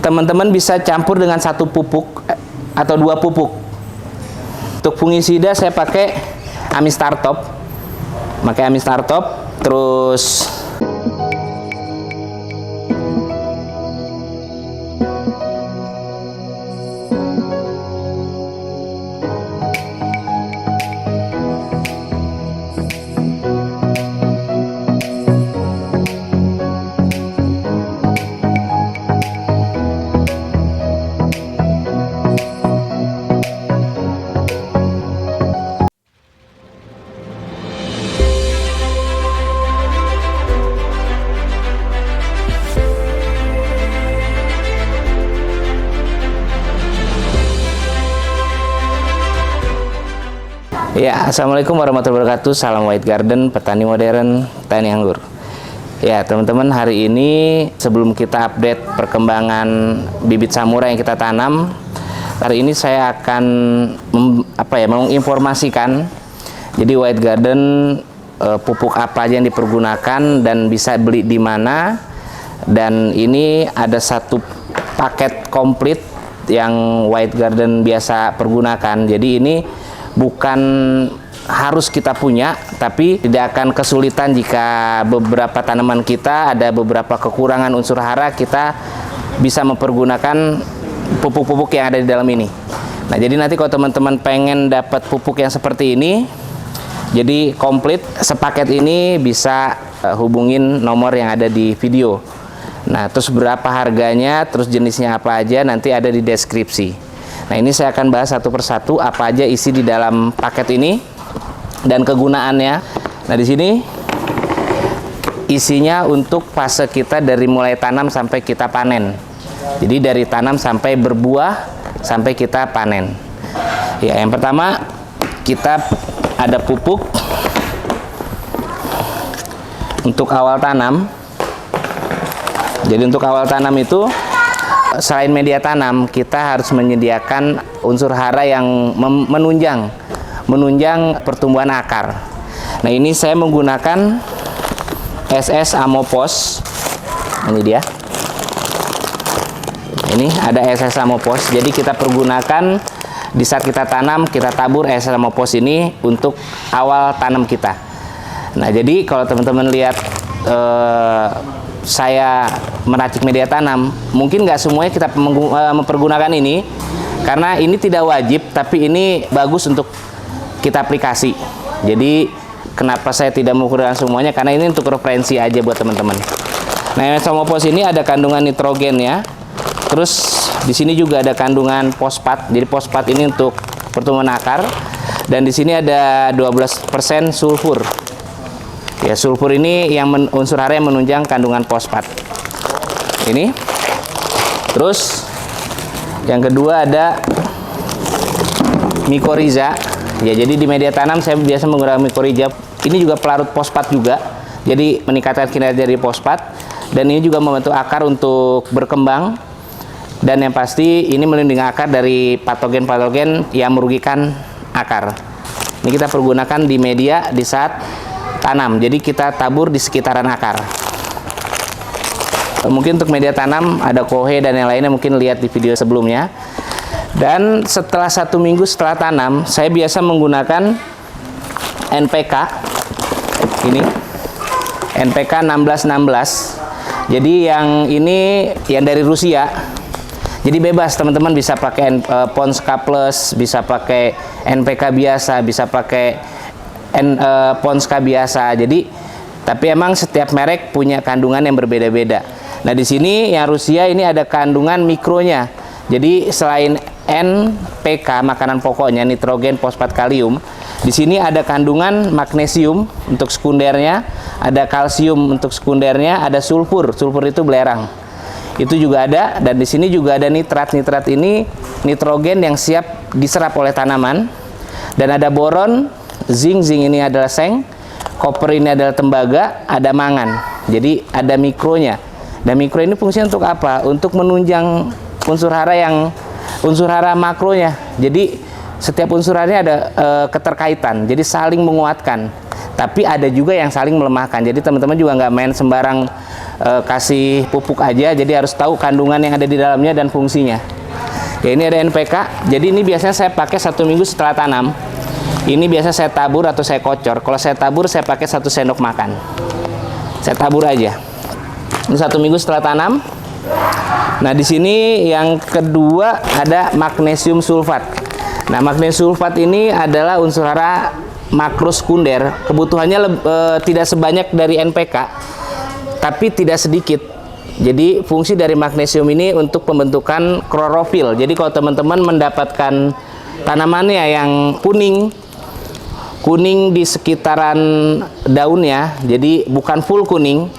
teman-teman bisa campur dengan satu pupuk atau dua pupuk. Untuk fungisida saya pakai Amistar Top. Pakai Amistar Top, terus ya, assalamualaikum warahmatullahi wabarakatuh. Salam White Garden, petani modern, petani anggur. Ya, teman-teman, hari ini sebelum kita update perkembangan bibit samurai yang kita tanam, hari ini saya akan menginformasikan. Jadi White Garden pupuk apa aja yang dipergunakan dan bisa beli di mana. Dan ini ada satu paket komplit yang White Garden biasa pergunakan. Jadi ini bukan harus kita punya, tapi tidak akan kesulitan jika beberapa tanaman kita ada beberapa kekurangan unsur hara, kita bisa mempergunakan pupuk-pupuk yang ada di dalam ini. Nah, jadi nanti kalau teman-teman pengen dapat pupuk yang seperti ini, jadi komplit sepaket ini, bisa hubungin nomor yang ada di video. Nah, terus berapa harganya, terus jenisnya apa aja, nanti ada di deskripsi. Nah, ini saya akan bahas satu persatu apa aja isi di dalam paket ini dan kegunaannya. Nah, di sini isinya untuk fase kita dari mulai tanam sampai kita panen. Jadi dari tanam sampai berbuah sampai kita panen. Ya, yang pertama kita ada pupuk untuk awal tanam. Jadi untuk awal tanam itu, selain media tanam, kita harus menyediakan unsur hara yang menunjang pertumbuhan akar. Nah, ini saya menggunakan SS Amopos. Ini dia. Ini ada SS Amopos. Jadi kita pergunakan di saat kita tanam, kita tabur SS Amopos ini untuk awal tanam kita. Nah, jadi kalau teman-teman lihat saya meracik media tanam, mungkin nggak semuanya kita mempergunakan ini, karena ini tidak wajib, tapi ini bagus untuk kita aplikasi. Jadi kenapa saya tidak menggunakan semuanya, karena ini untuk referensi aja buat teman-teman. Nah, Amopos ini ada kandungan nitrogen ya, terus di sini juga ada kandungan fosfat. Jadi fosfat ini untuk pertumbuhan akar, dan di sini ada 12% sulfur. Ya, sulfur ini yang unsur hara yang menunjang kandungan fosfat. Ini. Terus yang kedua ada mikoriza. Ya, jadi di media tanam saya biasa menggunakan mikoriza. Ini juga pelarut fosfat juga. Jadi meningkatkan kinerja dari fosfat, dan ini juga membantu akar untuk berkembang. Dan yang pasti ini melindungi akar dari patogen-patogen yang merugikan akar. Ini kita pergunakan di media di saat tanam, jadi kita tabur di sekitaran akar. Mungkin untuk media tanam ada kohe dan yang lainnya, mungkin lihat di video sebelumnya. Dan setelah 1 minggu setelah tanam, saya biasa menggunakan NPK. Ini NPK 1616. Jadi yang ini yang dari Rusia. Jadi bebas, teman-teman bisa pakai Pons K+, bisa pakai NPK biasa, bisa pakai Pons K biasa. Jadi tapi emang setiap merek punya kandungan yang berbeda-beda. Nah, di sini yang Rusia ini ada kandungan mikronya. Jadi selain NPK, makanan pokoknya, nitrogen, fosfat, kalium, di sini ada kandungan magnesium untuk sekundernya, ada kalsium untuk sekundernya, ada sulfur. Sulfur itu belerang. Itu juga ada, dan di sini juga ada nitrat. Nitrat ini nitrogen yang siap diserap oleh tanaman. Dan ada boron, zinc ini adalah seng, koper ini adalah tembaga, ada mangan. Jadi ada mikronya. Dan mikro ini fungsinya untuk apa? Untuk menunjang unsur hara makronya. Jadi setiap unsur haranya ada keterkaitan, jadi saling menguatkan. tapi ada juga yang saling melemahkan. Jadi teman-teman juga nggak main sembarang kasih pupuk aja, jadi harus tahu kandungan yang ada di dalamnya dan fungsinya. Ya, ini ada NPK, jadi ini biasanya saya pakai 1 minggu setelah tanam. Ini biasa saya tabur atau saya kocor. Kalau saya tabur, saya pakai 1 sendok makan. Saya tabur aja. Ini 1 minggu setelah tanam. Nah, di sini yang kedua ada magnesium sulfat. Nah, magnesium sulfat ini adalah unsur hara makrosekunder. Kebutuhannya tidak sebanyak dari NPK, tapi tidak sedikit. Jadi fungsi dari magnesium ini untuk pembentukan klorofil. Jadi kalau teman-teman mendapatkan tanamannya yang kuning di sekitaran daunnya, jadi bukan full kuning,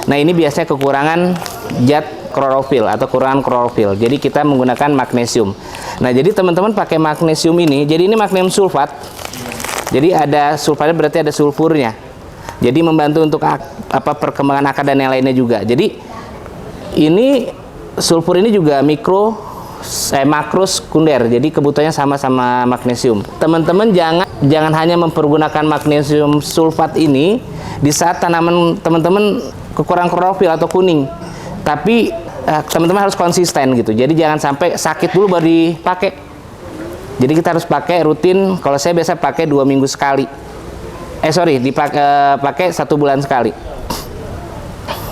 nah ini biasanya kekurangan zat klorofil atau kekurangan klorofil. Jadi kita menggunakan magnesium. Nah, jadi teman-teman pakai magnesium ini, jadi ini magnesium sulfat. Jadi ada sulfatnya, berarti ada sulfurnya. Jadi membantu untuk perkembangan akar dan yang lainnya juga. Jadi ini sulfur ini juga makrosekunder, jadi kebutuhannya sama-sama magnesium. Teman-teman jangan hanya mempergunakan magnesium sulfat ini di saat tanaman teman-teman kekurangan klorofil atau kuning, tapi teman-teman harus konsisten gitu. Jadi jangan sampai sakit dulu baru dipakai. Jadi kita harus pakai rutin. Kalau saya biasa pakai 2 minggu sekali. Pakai 1 bulan sekali.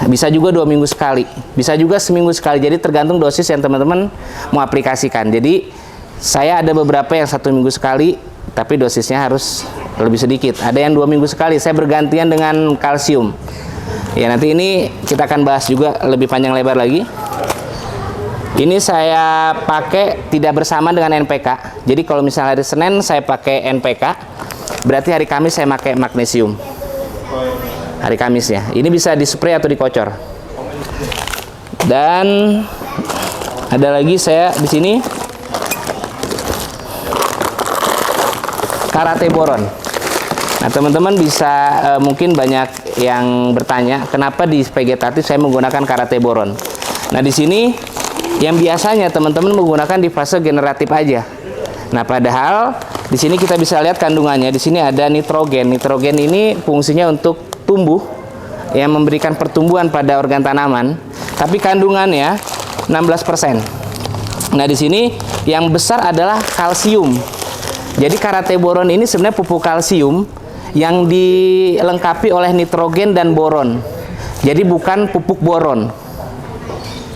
Bisa juga 2 minggu sekali, bisa juga seminggu sekali. Jadi tergantung dosis yang teman-teman mau aplikasikan. Jadi saya ada beberapa yang 1 minggu sekali, tapi dosisnya harus lebih sedikit. Ada yang 2 minggu sekali. Saya bergantian dengan kalsium. Ya, nanti ini kita akan bahas juga lebih panjang lebar lagi. Ini saya pakai tidak bersama dengan NPK. Jadi kalau misalnya hari Senin saya pakai NPK, berarti hari Kamis saya pakai magnesium. Hari Kamis ya. Ini bisa dispray atau dikocor. Dan ada lagi saya di sini karate boron. Nah, teman-teman bisa mungkin banyak yang bertanya, kenapa di vegetatif saya menggunakan karate boron. Nah, di sini yang biasanya teman-teman menggunakan di fase generatif aja. Nah, padahal di sini kita bisa lihat kandungannya. Di sini ada nitrogen. Nitrogen ini fungsinya untuk tumbuh, yang memberikan pertumbuhan pada organ tanaman, tapi kandungannya 16%. Nah, di sini yang besar adalah kalsium. Jadi karate boron ini sebenarnya pupuk kalsium yang dilengkapi oleh nitrogen dan boron. Jadi bukan pupuk boron.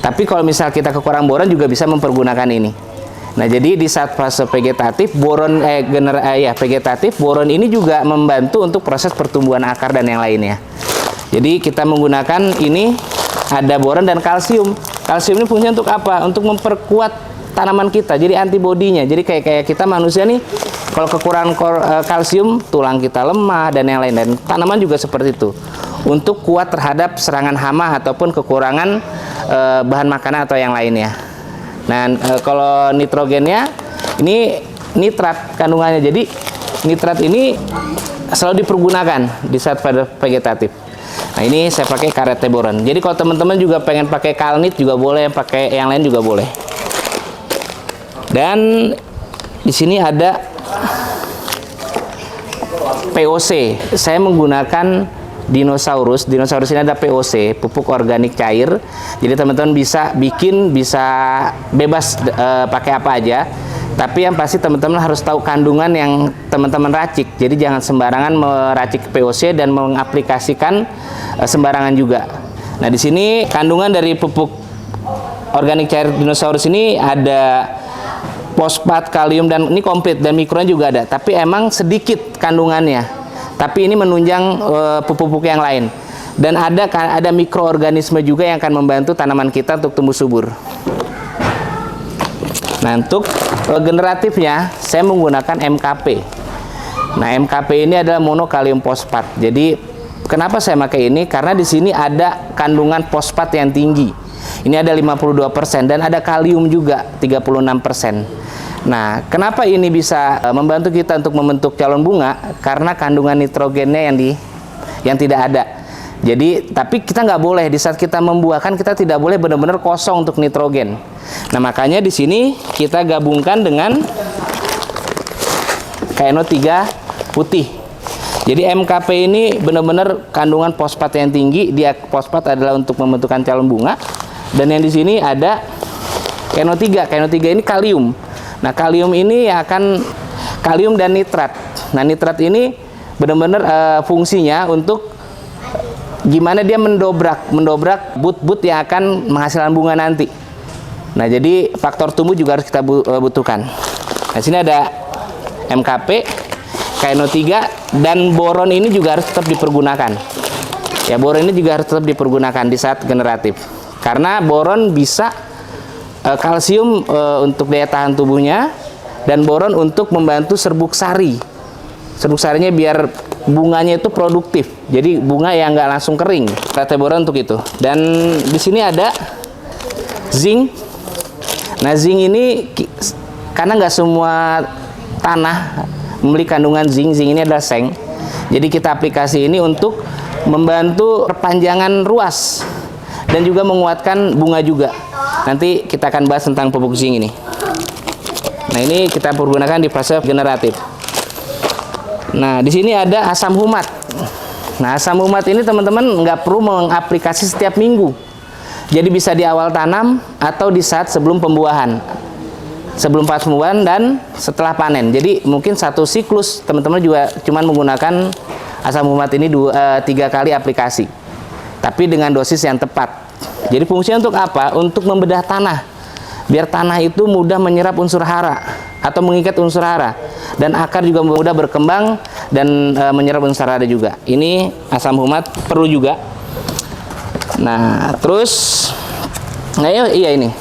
Tapi kalau misal kita kekurangan boron juga bisa mempergunakan ini. Nah, jadi di saat fase vegetatif boron boron ini juga membantu untuk proses pertumbuhan akar dan yang lainnya. Jadi kita menggunakan ini, ada boron dan kalsium. Kalsium ini fungsinya untuk apa? Untuk memperkuat tanaman kita. Jadi antibodinya. Jadi kayak kita manusia nih, kalau kekurangan kalsium, tulang kita lemah dan yang lain. Dan tanaman juga seperti itu. Untuk kuat terhadap serangan hama ataupun kekurangan bahan makanan atau yang lainnya. Nah, kalau nitrogennya ini nitrat kandungannya. Jadi nitrat ini selalu dipergunakan di saat vegetatif. Nah, ini saya pakai karate boron. Jadi kalau teman-teman juga pengen pakai kalnit juga boleh, pakai yang lain juga boleh. Dan di sini ada POC. Saya menggunakan dinosaurus. Dinosaurus ini ada POC, pupuk organik cair. Jadi teman-teman bisa bikin, bisa bebas pakai apa aja. Tapi yang pasti teman-teman harus tahu kandungan yang teman-teman racik. Jadi jangan sembarangan meracik POC dan mengaplikasikan sembarangan juga. Nah, di sini kandungan dari pupuk organik cair dinosaurus ini ada fosfat, kalium, dan ini komplit, dan mikronya juga ada. Tapi emang sedikit kandungannya. Tapi ini menunjang pupuk-pupuk yang lain. Dan ada mikroorganisme juga yang akan membantu tanaman kita untuk tumbuh subur. Nah, untuk generatifnya saya menggunakan MKP. Nah, MKP ini adalah monokalium fosfat. Jadi kenapa saya pakai ini? Karena di sini ada kandungan fosfat yang tinggi. Ini ada 52% dan ada kalium juga 36%. Nah, kenapa ini bisa membantu kita untuk membentuk calon bunga? Karena kandungan nitrogennya yang tidak ada. Jadi, tapi kita nggak boleh di saat kita membuahkan, kita tidak boleh benar-benar kosong untuk nitrogen. Nah, makanya di sini kita gabungkan dengan KNO3 putih. Jadi MKP ini benar-benar kandungan fosfat yang tinggi. Dia fosfat adalah untuk membentukkan calon bunga. Dan yang di sini ada KNO3. KNO3 ini kalium. Nah, kalium ini akan kalium dan nitrat. Nah, nitrat ini benar-benar fungsinya untuk gimana dia mendobrak but-but yang akan menghasilkan bunga nanti. Nah, jadi faktor tumbuh juga harus kita butuhkan. Nah, sini ada MKP, KNO3, dan boron ini juga harus tetap dipergunakan. Ya, boron ini juga harus tetap dipergunakan di saat generatif. Karena boron bisa kalsium untuk daya tahan tubuhnya, dan boron untuk membantu serbuk sari. Serbuk sarinya biar bunganya itu produktif. Jadi bunga yang nggak langsung kering. Rate boron untuk itu. Dan di sini ada zinc. Nah, zinc ini karena nggak semua tanah memiliki kandungan zinc. Zinc ini adalah seng. Jadi kita aplikasi ini untuk membantu perpanjangan ruas dan juga menguatkan bunga juga. Nanti kita akan bahas tentang pupuk zinc ini. Nah, ini kita pergunakan di fase generatif. Nah, di sini ada asam humat. Nah, asam humat ini teman-teman nggak perlu mengaplikasi setiap minggu. Jadi bisa di awal tanam atau di saat sebelum pembuahan. Sebelum pas pembuahan dan setelah panen. Jadi mungkin satu siklus teman-teman juga cuman menggunakan asam humat ini 3 kali aplikasi. Tapi dengan dosis yang tepat. Jadi fungsinya untuk apa? Untuk membedah tanah. Biar tanah itu mudah menyerap unsur hara atau mengikat unsur hara, dan akar juga mudah berkembang dan menyerap unsur hara juga. Ini asam humat perlu juga. Nah, terus iya ini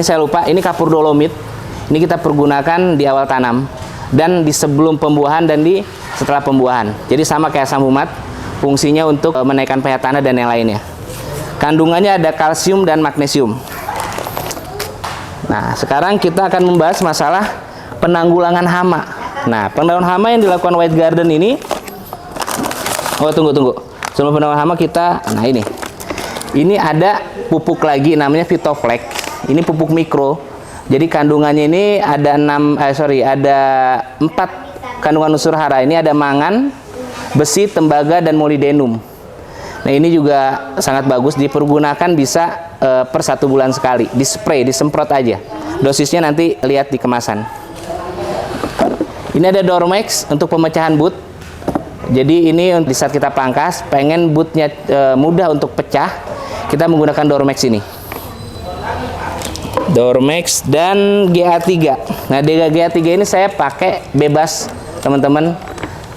saya lupa, ini kapur dolomit. Ini kita pergunakan di awal tanam dan di sebelum pembuahan dan di setelah pembuahan. Jadi sama kayak asam humat, fungsinya untuk menaikkan pH tanah dan yang lainnya. Kandungannya ada kalsium dan magnesium. Nah, sekarang kita akan membahas masalah penanggulangan hama. Nah, penanggulangan hama yang dilakukan White Garden ini, tunggu. Sebelum penanggulangan hama nah ini ada pupuk lagi namanya Vitoflex. Ini pupuk mikro. Jadi kandungannya ini ada 4 kandungan unsur hara. Ini ada mangan, besi, tembaga, dan molybdenum. Nah, ini juga sangat bagus, dipergunakan bisa per 1 bulan sekali, disemprot aja. Dosisnya nanti lihat di kemasan. Ini ada Dormex untuk pemecahan but. Jadi ini di saat kita pangkas, pengen butnya mudah untuk pecah, kita menggunakan Dormex ini. Dormex dan GA3. Nah, GA3 ini saya pakai bebas, teman-teman.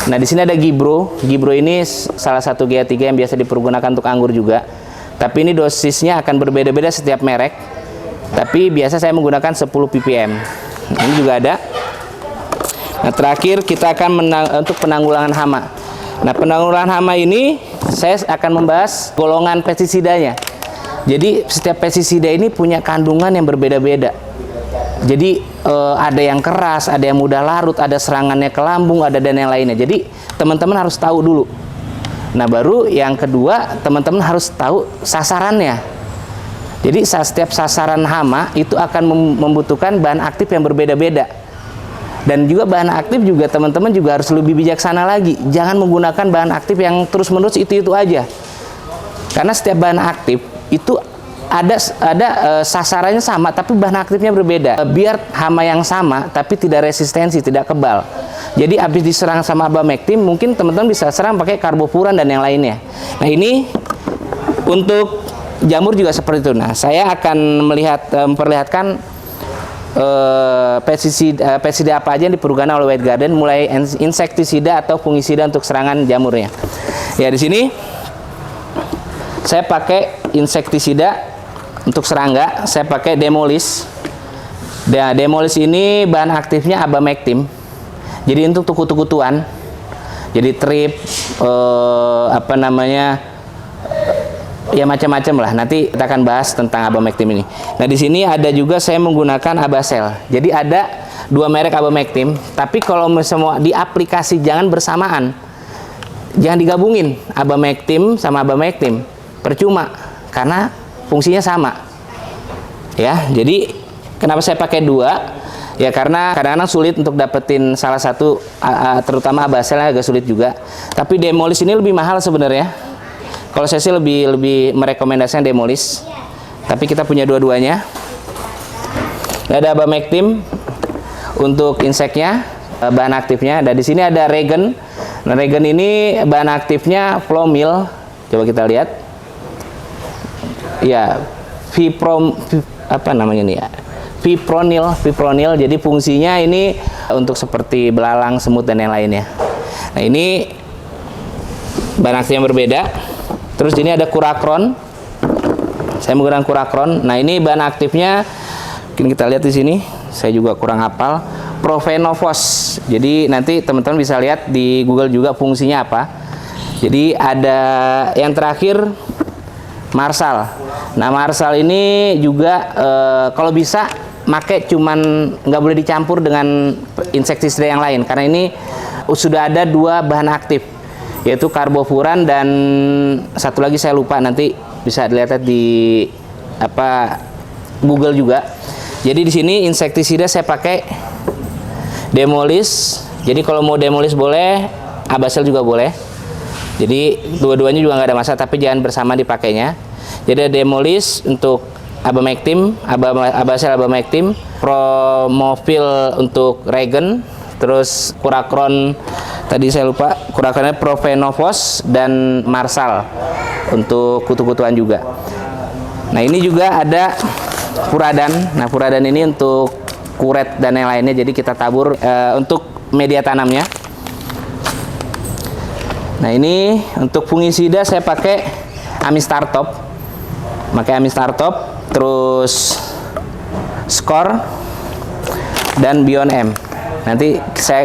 Nah, di sini ada Gibro. Gibro ini salah satu GA3 yang biasa dipergunakan untuk anggur juga. Tapi ini dosisnya akan berbeda-beda setiap merek. Tapi biasa saya menggunakan 10 ppm. Ini juga ada. Nah, terakhir kita akan untuk penanggulangan hama. Nah, penanggulangan hama ini saya akan membahas golongan pestisidanya. Jadi setiap pestisida ini punya kandungan yang berbeda-beda. Jadi ada yang keras, ada yang mudah larut, ada serangannya ke lambung, ada dan yang lainnya. Jadi teman-teman harus tahu dulu. Nah, baru yang kedua, teman-teman harus tahu sasarannya. Jadi setiap sasaran hama itu akan membutuhkan bahan aktif yang berbeda-beda. Dan juga bahan aktif juga teman-teman juga harus lebih bijaksana lagi. Jangan menggunakan bahan aktif yang terus-menerus itu aja. Karena setiap bahan aktif itu ada sasarannya sama tapi bahan aktifnya berbeda. Biar hama yang sama tapi tidak resistensi, tidak kebal. Jadi habis diserang sama abamectin, mungkin teman-teman bisa serang pakai karbofuran dan yang lainnya. Nah, ini untuk jamur juga seperti itu. Nah, saya akan memperlihatkan pestisida apa aja yang dipergunakan oleh White Garden, mulai insektisida atau fungisida untuk serangan jamurnya. Ya, di sini saya pakai insektisida untuk serangga, saya pakai Demolis. Dan Demolis ini bahan aktifnya abamectin. Jadi untuk tuku-tukuan, jadi trip, ya macam-macam lah. Nanti kita akan bahas tentang abamectin ini. Nah, di sini ada juga saya menggunakan Abasel. Jadi ada 2 merek abamectin, tapi kalau semua di aplikasi jangan bersamaan, jangan digabungin abamectin sama abamectin, percuma karena fungsinya sama. Ya, jadi kenapa saya pakai 2? Ya karena kadang-kadang sulit untuk dapetin salah satu, terutama abaselnya agak sulit juga. Tapi Demolis ini lebih mahal sebenarnya. Kalau saya sih lebih merekomendasikan Demolis. Tapi kita punya dua-duanya. Ada Abamectin untuk inseknya, bahan aktifnya. Dan di sini ada Regen. Nah, Regen ini bahan aktifnya Flomil. Coba kita lihat. Ya, apa namanya nih ya? Fipronil. Jadi fungsinya ini untuk seperti belalang, semut dan yang lainnya. Nah, ini bahan aktif yang berbeda. Terus ini ada Kurakron. Saya menggunakan Kurakron. Nah, ini bahan aktifnya mungkin kita lihat di sini. Saya juga kurang hafal. Profenovos. Jadi nanti teman-teman bisa lihat di Google juga fungsinya apa. Jadi ada yang terakhir Marsal. Nah, Marsal ini juga kalau bisa make cuman nggak boleh dicampur dengan insektisida yang lain karena ini sudah ada dua bahan aktif yaitu karbofuran dan satu lagi saya lupa, nanti bisa dilihat di Google juga. Jadi di sini insektisida saya pakai Demolis. Jadi kalau mau Demolis boleh, Abasel juga boleh. Jadi dua-duanya juga nggak ada masalah, tapi jangan bersama dipakainya. Jadi ada Demolis untuk Abamectin, Abasel Abamectin, Promovil untuk Regen, terus Kurakron tadi saya lupa, Kurakronnya Profenovos dan Marsal untuk kutu-kutuan juga. Nah, ini juga ada Furadan. Nah, Furadan ini untuk kuret dan yang lainnya, jadi kita tabur untuk media tanamnya. Nah, ini untuk fungisida saya pakai Amistartop. Pakai Amistartop, terus Skor dan Bion M. Nanti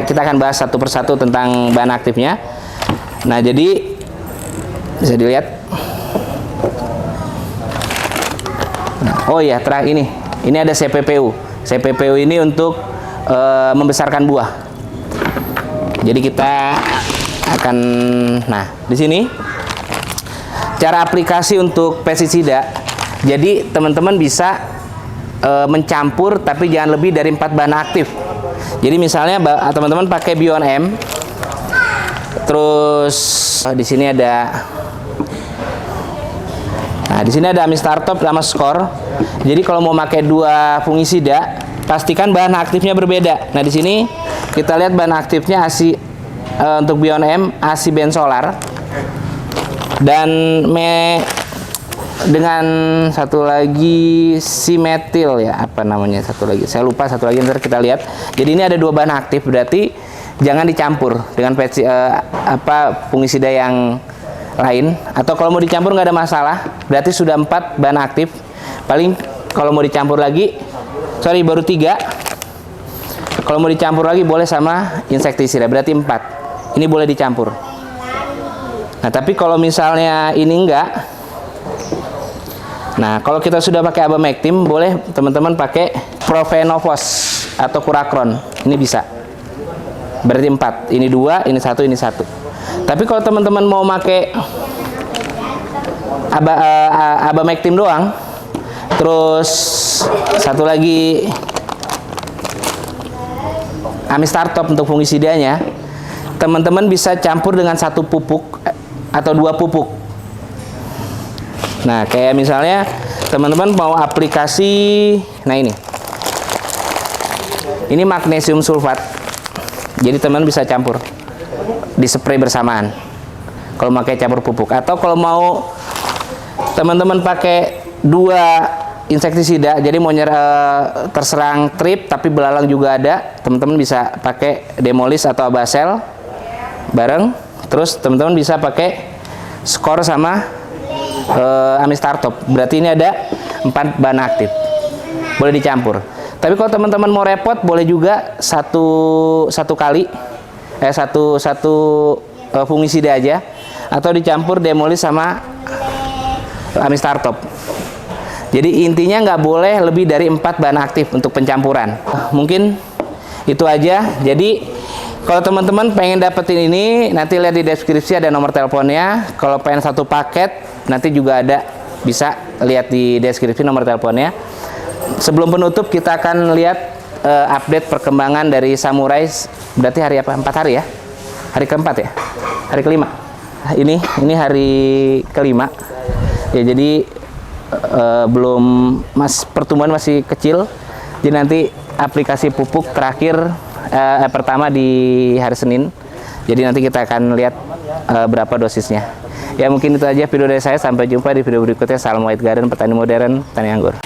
kita akan bahas satu persatu tentang bahan aktifnya. Nah, jadi bisa dilihat. Nah, oh ya, terakhir ini ada CPPU. CPPU ini untuk membesarkan buah. Jadi kita akan, nah di sini cara aplikasi untuk pestisida. Jadi teman-teman bisa mencampur tapi jangan lebih dari 4 bahan aktif. Jadi misalnya teman-teman pakai Bion M, terus di sini ada, nah di sini ada Amistartop sama Skor. Jadi kalau mau pakai 2 fungisida, pastikan bahan aktifnya berbeda. Nah, di sini kita lihat bahan aktifnya untuk Bion M asibenzolar dan dengan satu lagi simetil ya, apa namanya satu lagi, saya lupa satu lagi, ntar kita lihat. Jadi ini ada 2 bahan aktif, berarti jangan dicampur dengan fungisida yang lain, atau kalau mau dicampur nggak ada masalah, berarti sudah 4 bahan aktif. Paling kalau mau dicampur lagi, baru 3. Kalau mau dicampur lagi boleh sama insektisida, berarti 4. Ini boleh dicampur. Nah, tapi kalau misalnya ini enggak, nah kalau kita sudah pakai Abamectin, boleh teman-teman pakai Profenovos atau Kurakron. Ini bisa. Berarti 4. Ini 2, ini 1, ini 1. Tapi kalau teman-teman mau pakai Abamectin doang, terus satu lagi Amistartop untuk fungisidanya, teman-teman bisa campur dengan 1 pupuk atau 2 pupuk. Nah, kayak misalnya teman-teman mau aplikasi, nah ini magnesium sulfat. Jadi teman bisa campur, di spray bersamaan. Kalau pakai campur pupuk, atau kalau mau teman-teman pakai 2 insektisida, jadi mau terserang trip tapi belalang juga ada, teman-teman bisa pakai Demolis atau Abasel bareng. Terus teman-teman bisa pakai Skor sama Amistartop. Berarti ini ada 4 bahan aktif. Boleh dicampur. Tapi kalau teman-teman mau repot, boleh juga satu fungisida aja, atau dicampur Demolis sama Amistartop. Jadi intinya nggak boleh lebih dari 4 bahan aktif untuk pencampuran. Mungkin itu aja. Jadi kalau teman-teman pengen dapetin ini, nanti lihat di deskripsi ada nomor teleponnya. Kalau pengen 1 paket, nanti juga ada, bisa lihat di deskripsi nomor teleponnya. Sebelum penutup, kita akan lihat update perkembangan dari Samurai. Berarti hari apa? 4 hari ya? Hari keempat ya? Hari kelima. Ini hari kelima. Ya jadi pertumbuhan masih kecil. Jadi nanti aplikasi pupuk terakhir pertama di hari Senin. Jadi nanti kita akan lihat berapa dosisnya. Ya mungkin itu aja video dari saya. Sampai jumpa di video berikutnya. Salam White Garden, petani modern, petani anggur.